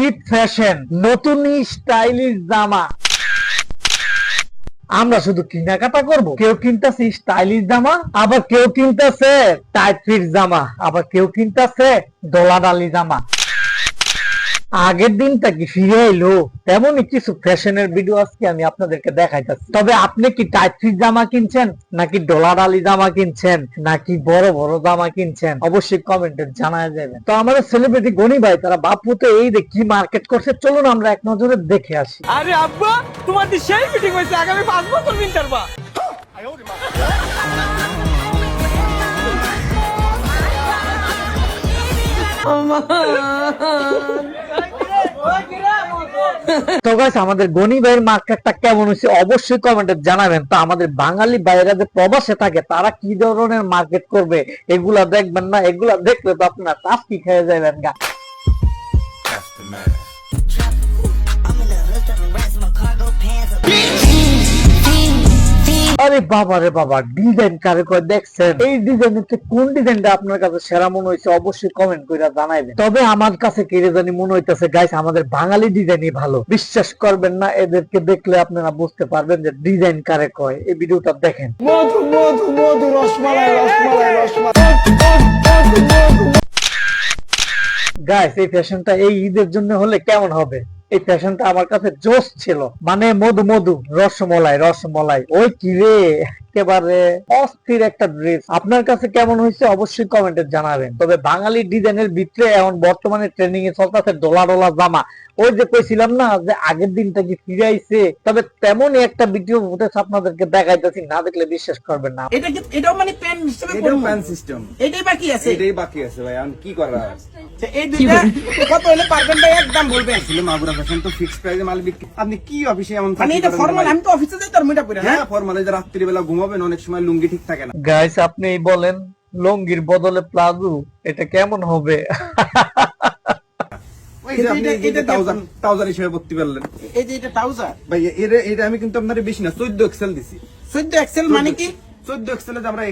Eid fashion, নতুন stylish জামা। আমরা শুধু কেনাকাটা করব, কেউ কিনতেছে স্টাইলিশ জামা, আবার কেউ কিনতেছে টাইট ফিট জামা, আবার কেউ কিনতেছে দোলাডালি জামা। আগের দিনটা কি ফিরে এলো, তেমনই কিছু ফ্যাশনের ভিডিও আজকে আমি আপনাদেরকে দেখাইতেছি। তবে আপনি কি টাইট ফিট জামা কিনছেন, নাকি ডলাডালি জামা কিনছেন, নাকি বড় বড় জামা কিনছেন, অবশ্যই কমেন্টে জানায় যাবেন। তো আমাদের সেলিব্রিটি গনি ভাই তারা বাপুতে এই যে কি মার্কেট করছে, চলুন আমরা এক নজরে দেখে আসি। আরে আব্বা, তোমার তো সেই ফিটিং হয়েছে, আগামী 5 বছর কিনতে পারবা। তো গাইস, আমাদের গনি ভাইয়ের মার্কেটটা কেমন হয়েছে অবশ্যই কমেন্টে জানাবেন। তো আমাদের বাঙালি ভাইয়েরা যে প্রবাসে থাকে তারা কি ধরনের মার্কেট করবে এগুলা দেখবেন না, এগুলা দেখলে তো আপনার টাস্কি খেয়ে যাবেন গা। আরে বাবা রে বাবা, ডিজাইন কারে কয় দেখছেন? এই ডিজাইনের কোন ডিজাইনটা আপনার কাছে সেরা মনে হয়েছে অবশ্যই কমেন্ট করে জানাইবেন। তবে আমার কাছে কি জানি মনে হইতেছে গাইস, আমাদের বাঙালি ডিজাইনই ভালো। বিশ্বাস করবেন না, এদেরকে দেখলে আপনারা বুঝতে পারবেন যে ডিজাইন কারে কয়। এই ভিডিওটা দেখেন। মধু মধু মধু, রসমালাই রসমালাই রসমালাই। গাইস, এই ফ্যাশনটা এই ঈদের জন্য হলে কেমন হবে? এই ফ্যাশনটা আমার কাছে জোশ ছিল। মানে মধু মধু, রসমলাই রসমলাই, ওই কি রে, একেবারে অস্থির একটা ড্রেস। আপনার কাছে কেমন হয়েছে অবশ্যই কমেন্টে জানাবেন। তবে বাঙালি ডিজাইনের ভিতরে এখন বর্তমানে ট্রেন্ডিং এ চলতেছে ডোলা ডোলা জামা। ওই যে কইছিলাম না যে আগের দিনটা কি ফিরে আইছে, তবে তেমনই একটা ভিডিও ফুটেজ আপনাদেরকে দেখাইতেছি, না দেখলে বিশ্বাস করবেন না। এটা কি, এটাও মানে প্যান সিস্টেমে এটাও প্যান সিস্টেম। এটাই বাকি আছে, এটাই বাকি আছে ভাই, এখন কি করা আছে? এই দুইটা কত হলে পারবেন ভাই, একদম বলবেন। আসলে মাগুরা ফ্যাশন তো ফিক্স প্রাইসে মাল বিক্রি। আপনি কি অফিসে এমন মানে এটা ফর্মাল, আমি তো অফিসে যাই তার মুইটা পরে। হ্যাঁ ফর্মাল, এই যে রাত্রি বেলা ঘুমাবেন অনেক সময় লুঙ্গি ঠিক থাকে না। গাইস, আপনি বলেন লুঙ্গির বদলে প্লাজো, এটা কেমন হবে? ওই যে আপনি এটা ট্রাউজার হিসেবে ভর্তি করলেন। এই যে এটা ট্রাউজার ভাই এটা আমি কিন্তু আপনার বেশি না 14 এক্সেল দিছি। 14 এক্সেল মানে কি? 14 এক্সেল যে আমরা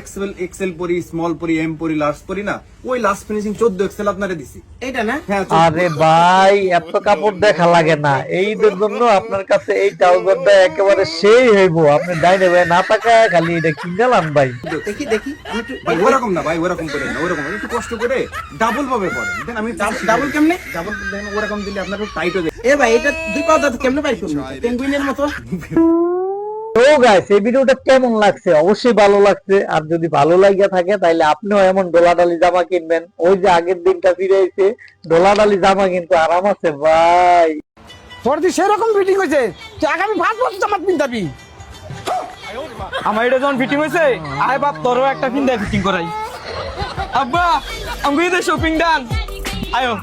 এক্সেল পরি, স্মল পরি, এম পরি, লার্জ পরি না, ওই লাস্ট ফিনিশিং 14 এক্সেল আপনারে দিছি। এটা না? হ্যাঁ। আরে ভাই, এত কাপড় দেখা লাগে না। এইদের জন্য আপনার কাছে এই ট্রাউজারটা একেবারে সেই হইব। আপনি ডাইনে ভাই না তাকায় খালি এটা কিনলাম ভাই। দেখি দেখি, আমি একটু ভাই ওরকম না ভাই, ওরকম করে না, ওরকম একটু কষ্ট করে ডাবল ভাবে পড়েন। দেন আমি ডাবল কেমনে? ডাবল দেন, ওরকম দিলে আপনার টাইট হয়ে যায়। এ ভাই, এটা দুই পাউডার কেমনে পাইছো? পেঙ্গুইনের মতো। তো গাইস, এই ভিডিওটা কেমন লাগছে অবশ্যই ভালো লাগছে। আর যদি ভালো লাগিয়া থাকে তাহলে আপনিও এমন ডোলাডালি জামা কিনবেন। ওই যে আগের দিনটা ফিরে আইছে, ডোলাডালি জামা কিন্তু আরাম আছে ভাই। তোর দি সেরকম ফিটিং হয়েছে, তুই আগামী 5 বছর জামা পিনতাবি। আমার এটা যখন ফিটিং হয়েছে, আয় বাপ তোরও একটা পিন ফিটিং করাই। আব্বা, আমি তো শপিং ডান, আয়ো।